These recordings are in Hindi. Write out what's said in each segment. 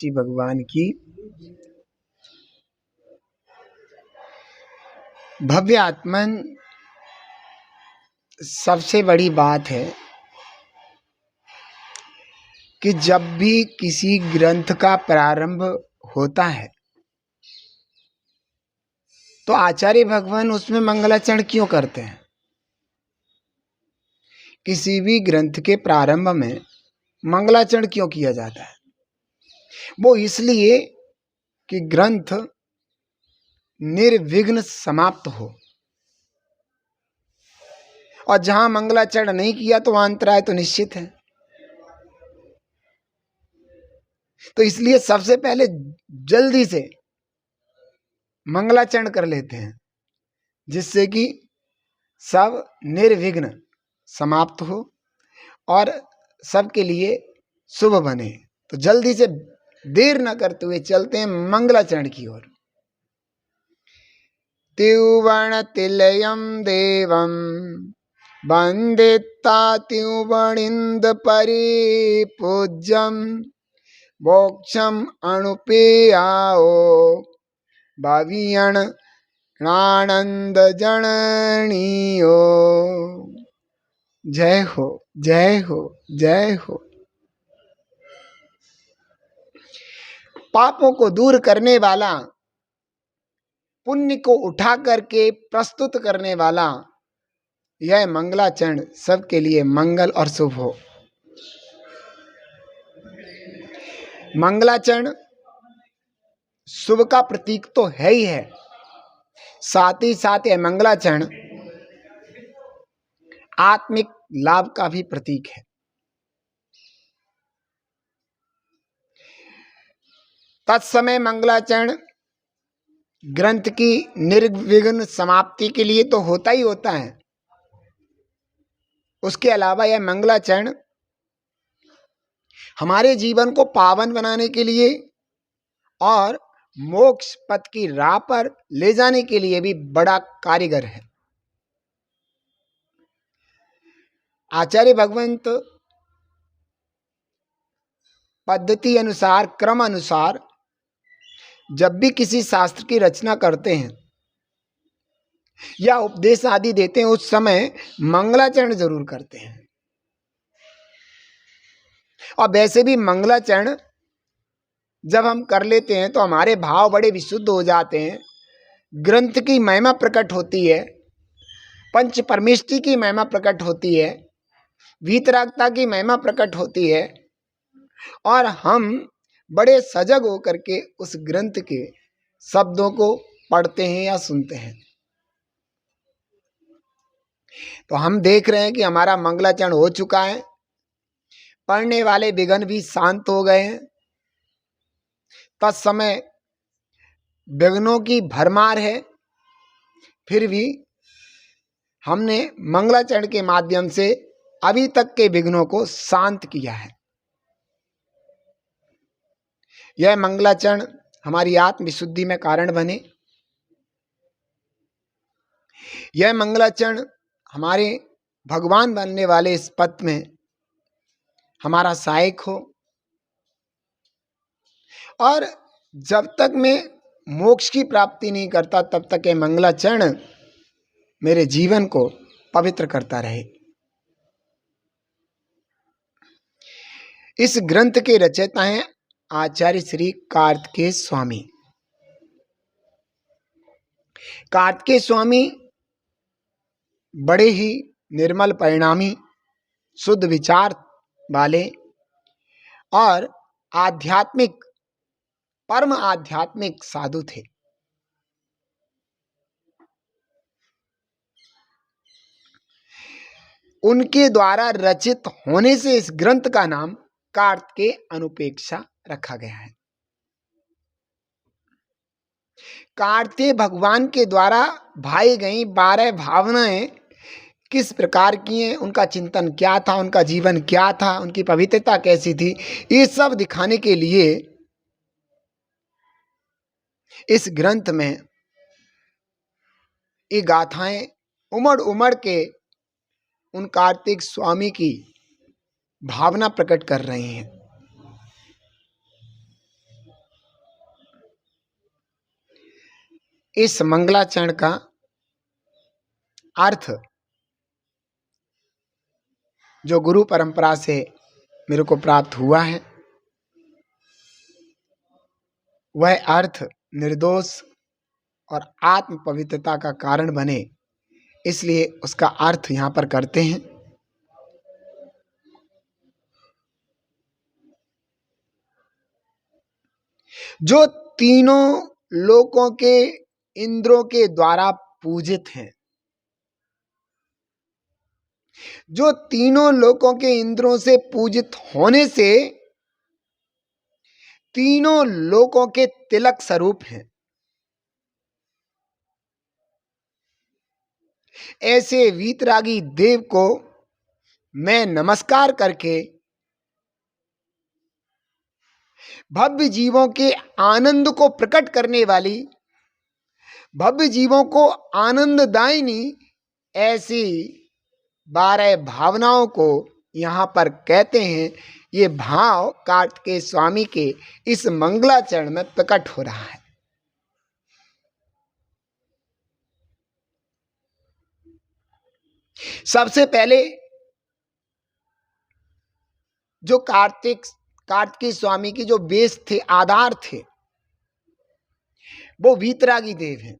सृष्टि भगवान की भव्य आत्मन। सबसे बड़ी बात है कि जब भी किसी ग्रंथ का प्रारंभ होता है तो आचार्य भगवान उसमें मंगलाचरण क्यों करते हैं। किसी भी ग्रंथ के प्रारंभ में मंगलाचरण क्यों किया जाता है? वो इसलिए कि ग्रंथ निर्विघ्न समाप्त हो, और जहां मंगलाचरण नहीं किया तो वहां अंतराय तो निश्चित है। तो इसलिए सबसे पहले जल्दी से मंगलाचरण कर लेते हैं, जिससे कि सब निर्विघ्न समाप्त हो और सबके लिए शुभ बने। तो जल्दी से देर न करते हुए चलते हैं मंगलाचरण की ओर। त्रिवर्ण तिलयम देवम वंदिता त्रिवणिंद परिपूज्यम मोक्षम अणुपेयाओ भावियण आनंद जननीयो। जय हो, जय हो, जय हो। पापों को दूर करने वाला, पुण्य को उठा करके प्रस्तुत करने वाला यह मंगलाचरण सबके लिए मंगल और शुभ हो। मंगलाचरण शुभ का प्रतीक तो है ही है, साथ ही साथ यह मंगलाचरण आत्मिक लाभ का भी प्रतीक है। तत्समय मंगलाचरण ग्रंथ की निर्विघ्न समाप्ति के लिए तो होता ही होता है। उसके अलावा यह मंगलाचरण हमारे जीवन को पावन बनाने के लिए और मोक्ष पथ की राह पर ले जाने के लिए भी बड़ा कारीगर है। आचार्य भगवंत पद्धति अनुसार, क्रम अनुसार जब भी किसी शास्त्र की रचना करते हैं या उपदेश आदि देते हैं, उस समय मंगलाचरण जरूर करते हैं। और वैसे भी मंगलाचरण जब हम कर लेते हैं तो हमारे भाव बड़े विशुद्ध हो जाते हैं, ग्रंथ की महिमा प्रकट होती है, पंच परमेष्टि की महिमा प्रकट होती है, वीतरागता की महिमा प्रकट होती है, और हम बड़े सजग होकर के उस ग्रंथ के शब्दों को पढ़ते हैं या सुनते हैं। तो हम देख रहे हैं कि हमारा मंगलाचरण हो चुका है, पढ़ने वाले विघ्न भी शांत हो गए हैं। तत्समय विघ्नों की भरमार है, फिर भी हमने मंगलाचरण के माध्यम से अभी तक के विघ्नों को शांत किया है। यह मंगलाचरण हमारी आत्म विशुद्धि में कारण बने, यह मंगलाचरण हमारे भगवान बनने वाले इस पथ में हमारा सहायक हो, और जब तक मैं मोक्ष की प्राप्ति नहीं करता तब तक यह मंगलाचरण मेरे जीवन को पवित्र करता रहे। इस ग्रंथ के रचयिता हैं आचार्य श्री कार्तिकेय स्वामी। कार्तिकेय स्वामी बड़े ही निर्मल परिणामी, शुद्ध विचार वाले और आध्यात्मिक, परम आध्यात्मिक साधु थे। उनके द्वारा रचित होने से इस ग्रंथ का नाम कार्तिकेय अनुपेक्षा रखा गया है। कार्तिकेय भगवान के द्वारा भाई गई 12 भावनाएं किस प्रकार की हैं, उनका चिंतन क्या था, उनका जीवन क्या था, उनकी पवित्रता कैसी थी, ये सब दिखाने के लिए इस ग्रंथ में ये गाथाएं उमड़ उमड़ के उन कार्तिक स्वामी की भावना प्रकट कर रही हैं। इस मंगलाचरण का अर्थ जो गुरु परंपरा से मेरे को प्राप्त हुआ है, वह अर्थ निर्दोष और आत्म पवित्रता का कारण बने, इसलिए उसका अर्थ यहाँ पर करते हैं। जो तीनों लोकों के इंद्रों के द्वारा पूजित हैं, जो तीनों लोकों के इंद्रों से पूजित होने से तीनों लोकों के तिलक स्वरूप हैं, ऐसे वीतरागी देव को मैं नमस्कार करके भव्य जीवों के आनंद को प्रकट करने वाली, भव्य जीवों को आनंददायिनी ऐसी 12 भावनाओं को यहाँ पर कहते हैं। ये भाव कार्तिकेय स्वामी के इस मंगलाचरण में प्रकट हो रहा है। सबसे पहले जो कार्तिकेय स्वामी की जो बेस थे, आधार थे, वो वीतरागी देव हैं।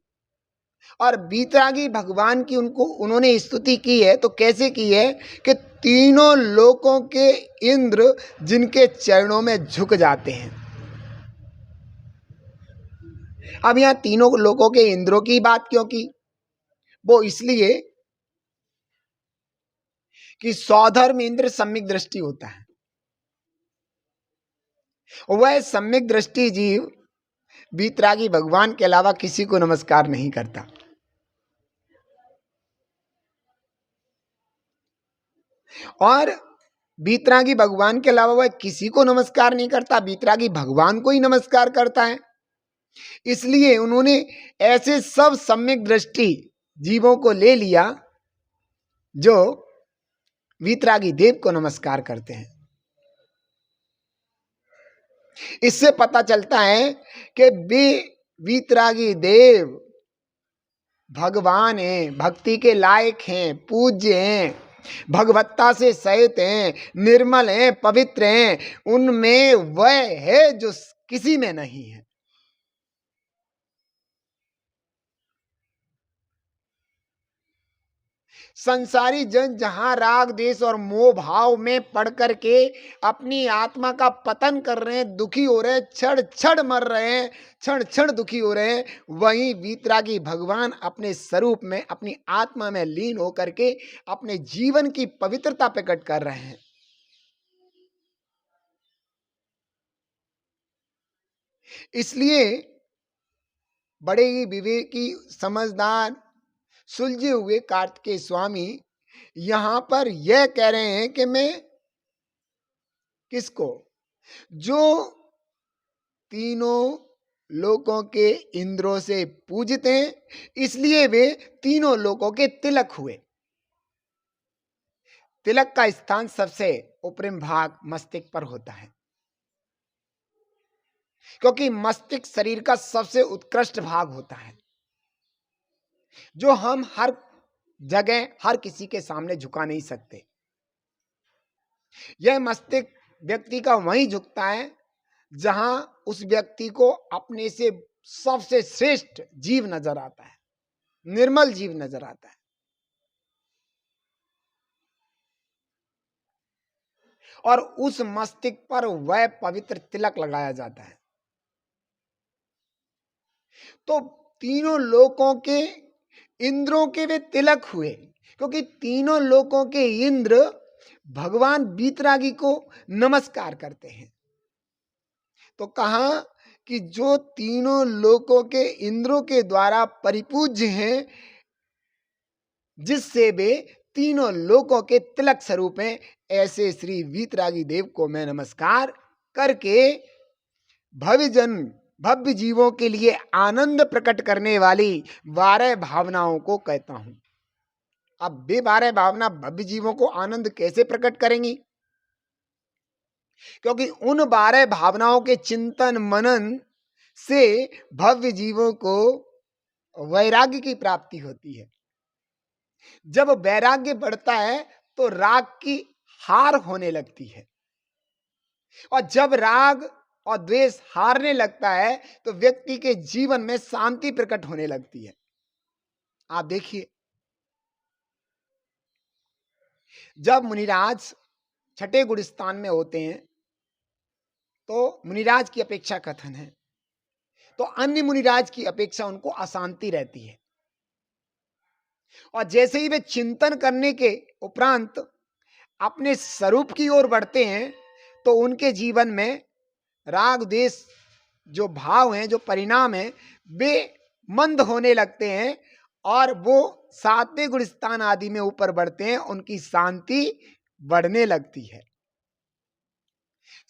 और वीतरागी भगवान की उन्होंने स्तुति की है, तो कैसे की है कि तीनों लोकों के इंद्र जिनके चरणों में झुक जाते हैं। अब यहाँ तीनों लोकों के इंद्रों की बात क्यों की? वो इसलिए कि सौधर्म इंद्र सम्यक दृष्टि होता है। वह सम्यक दृष्टि जीव वीतरागी भगवान के अलावा किसी को नमस्कार नहीं करता। और वीतरागी भगवान के अलावा वह किसी को नमस्कार नहीं करता, वीतरागी भगवान को ही नमस्कार करता है। इसलिए उन्होंने ऐसे सब सम्यक दृष्टि जीवों को ले लिया जो वीतरागी देव को नमस्कार करते हैं। इससे पता चलता है कि वे वीतरागी देव भगवान हैं, भक्ति के लायक हैं, पूज्य हैं, भगवत्ता से सहित हैं, निर्मल हैं, पवित्र हैं। उनमें वह है जो किसी में नहीं है। संसारी जन जहां राग देश और मोह भाव में पड़ करके अपनी आत्मा का पतन कर रहे हैं, दुखी हो रहे हैं, क्षण क्षण मर रहे हैं, क्षण क्षण दुखी हो रहे हैं, वहीं वीतरागी भगवान अपने स्वरूप में, अपनी आत्मा में लीन होकर के अपने जीवन की पवित्रता प्रकट कर रहे हैं। इसलिए बड़े ही विवेकी, समझदार, सुलझे हुए कार्तिकेय स्वामी यहां पर यह कह रहे हैं कि मैं किसको, जो तीनों लोकों के इंद्रों से पूजित हैं, इसलिए वे तीनों लोकों के तिलक हुए। तिलक का स्थान सबसे ऊपरी भाग मस्तिष्क पर होता है, क्योंकि मस्तिष्क शरीर का सबसे उत्कृष्ट भाग होता है, जो हम हर जगह हर किसी के सामने झुका नहीं सकते। यह मस्तिष्क व्यक्ति का वहीं झुकता है जहां उस व्यक्ति को अपने से सबसे श्रेष्ठ जीव नजर आता है, निर्मल जीव नजर आता है। और उस मस्तिष्क पर वह पवित्र तिलक लगाया जाता है। तो तीनों लोकों के इंद्रों के वे तिलक हुए, क्योंकि तीनों लोकों के इंद्र भगवान वीतरागी को नमस्कार करते हैं। तो कहा कि जो तीनों लोकों के इंद्रों के द्वारा परिपूज्य हैं, जिससे वे तीनों लोकों के तिलक स्वरूप हैं, ऐसे श्री वीतरागी देव को मैं नमस्कार करके भव्य जीवों के लिए आनंद प्रकट करने वाली 12 भावनाओं को कहता हूं। अब वे 12 भावना भव्य जीवों को आनंद कैसे प्रकट करेंगी? क्योंकि उन 12 भावनाओं के चिंतन मनन से भव्य जीवों को वैराग्य की प्राप्ति होती है। जब वैराग्य बढ़ता है तो राग की हार होने लगती है, और जब राग और द्वेष हारने लगता है तो व्यक्ति के जीवन में शांति प्रकट होने लगती है। आप देखिए, जब मुनिराज छठे गुलिस्तान में होते हैं तो मुनिराज की अपेक्षा कथन है, तो अन्य मुनिराज की अपेक्षा उनको अशांति रहती है, और जैसे ही वे चिंतन करने के उपरांत अपने स्वरूप की ओर बढ़ते हैं तो उनके जीवन में राग देश जो भाव हैं, जो परिणाम हैं, वे मंद होने लगते हैं और वो सातवें गुलिस्तान आदि में ऊपर बढ़ते हैं, उनकी शांति बढ़ने लगती है।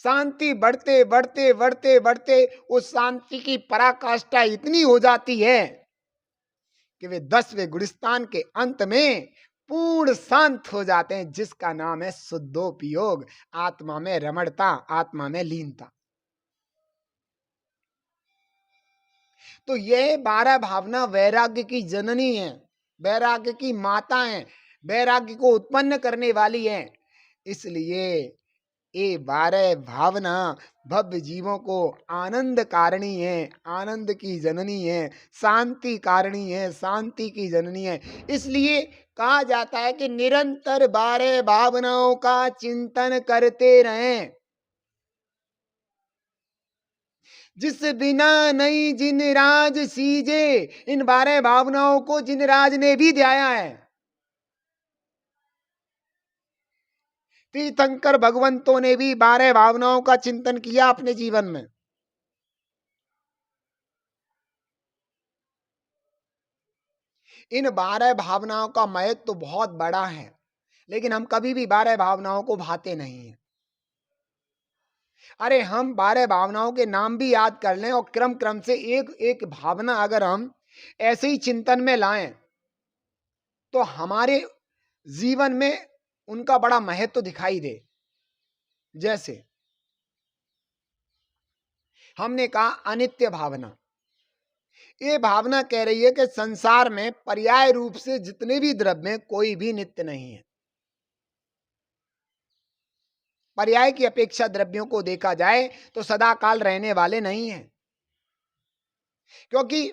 शांति बढ़ते बढ़ते बढ़ते बढ़ते उस शांति की पराकाष्ठा इतनी हो जाती है कि वे 10वें गुलिस्तान के अंत में पूर्ण शांत हो जाते हैं, जिसका नाम है शुद्धोपयोग, आत्मा में रमणता, आत्मा में लीनता। तो यह 12 भावना वैराग्य की जननी है, वैराग्य की माता है, वैराग्य को उत्पन्न करने वाली है। इसलिए ये 12 भावना भव्य जीवों को आनंद कारिणी है, आनंद की जननी है, शांति कारिणी है, शांति की जननी है। इसलिए कहा जाता है कि निरंतर 12 भावनाओं का चिंतन करते रहें। जिस बिना नहीं जिन राज सीजे, इन 12 भावनाओं को जिन राज ने भी ध्याया है। तीर्थंकर भगवंतों ने भी 12 भावनाओं का चिंतन किया अपने जीवन में। इन 12 भावनाओं का महत्व तो बहुत बड़ा है, लेकिन हम कभी भी 12 भावनाओं को भाते नहीं हैं। अरे हम 12 भावनाओं के नाम भी याद कर लें और क्रम क्रम से एक एक भावना अगर हम ऐसे ही चिंतन में लाएं तो हमारे जीवन में उनका बड़ा महत्व दिखाई दे। जैसे हमने कहा अनित्य भावना, ये भावना कह रही है कि संसार में पर्याय रूप से जितने भी द्रव्य हैं, कोई भी नित्य नहीं है। पर्याय की अपेक्षा द्रव्यों को देखा जाए तो सदा काल रहने वाले नहीं हैं, क्योंकि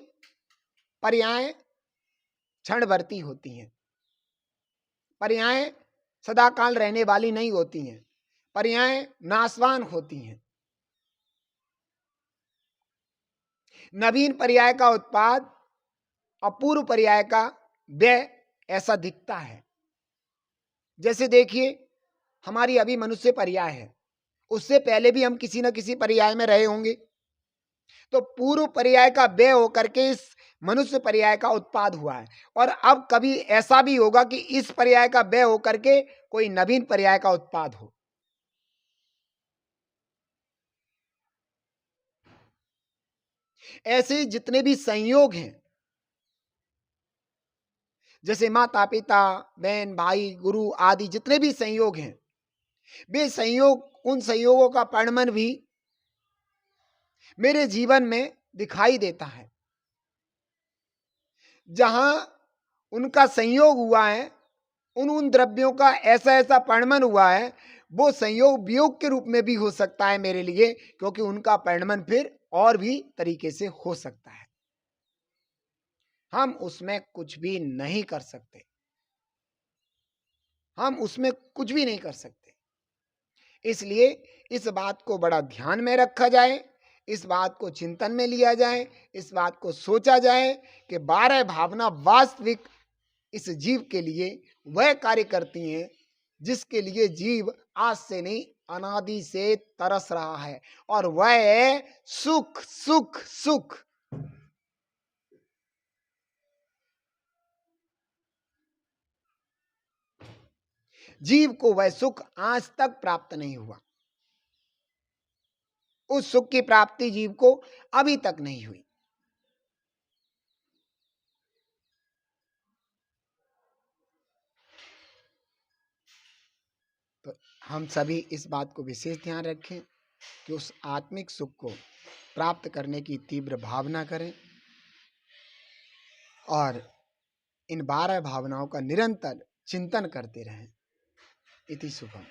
पर्याय क्षणवर्ती होती हैं, पर्याय सदा काल रहने वाली नहीं होती हैं, पर्याय नाशवान होती हैं। नवीन पर्याय का उत्पाद अपूर्व पर्याय का व्यय ऐसा दिखता है। जैसे देखिए, हमारी अभी मनुष्य पर्याय है, उससे पहले भी हम किसी न किसी पर्याय में रहे होंगे, तो पूर्व पर्याय का व्यय होकर के इस मनुष्य पर्याय का उत्पाद हुआ है, और अब कभी ऐसा भी होगा कि इस पर्याय का व्यय होकर के कोई नवीन पर्याय का उत्पाद हो। ऐसे जितने भी संयोग हैं, जैसे माता पिता बहन भाई गुरु आदि जितने भी संयोग हैं, वे संयोग, उन संयोगों का परिणमन भी मेरे जीवन में दिखाई देता है। जहां उनका संयोग हुआ है, उन द्रव्यों का ऐसा ऐसा परिणमन हुआ है, वो संयोग वियोग के रूप में भी हो सकता है मेरे लिए, क्योंकि उनका परिणमन फिर और भी तरीके से हो सकता है। हम उसमें कुछ भी नहीं कर सकते, हम उसमें कुछ भी नहीं कर सकते। इसलिए इस बात को बड़ा ध्यान में रखा जाए, इस बात को चिंतन में लिया जाए, इस बात को सोचा जाए कि 12 भावना वास्तविक इस जीव के लिए वह कार्य करती हैं जिसके लिए जीव आज से नहीं अनादि से तरस रहा है, और वह है सुख सुख सुख। जीव को वह सुख आज तक प्राप्त नहीं हुआ, उस सुख की प्राप्ति जीव को अभी तक नहीं हुई। तो हम सभी इस बात को विशेष ध्यान रखें कि उस आत्मिक सुख को प्राप्त करने की तीव्र भावना करें। और इन 12 भावनाओं का निरंतर चिंतन करते रहें। इति शुभम।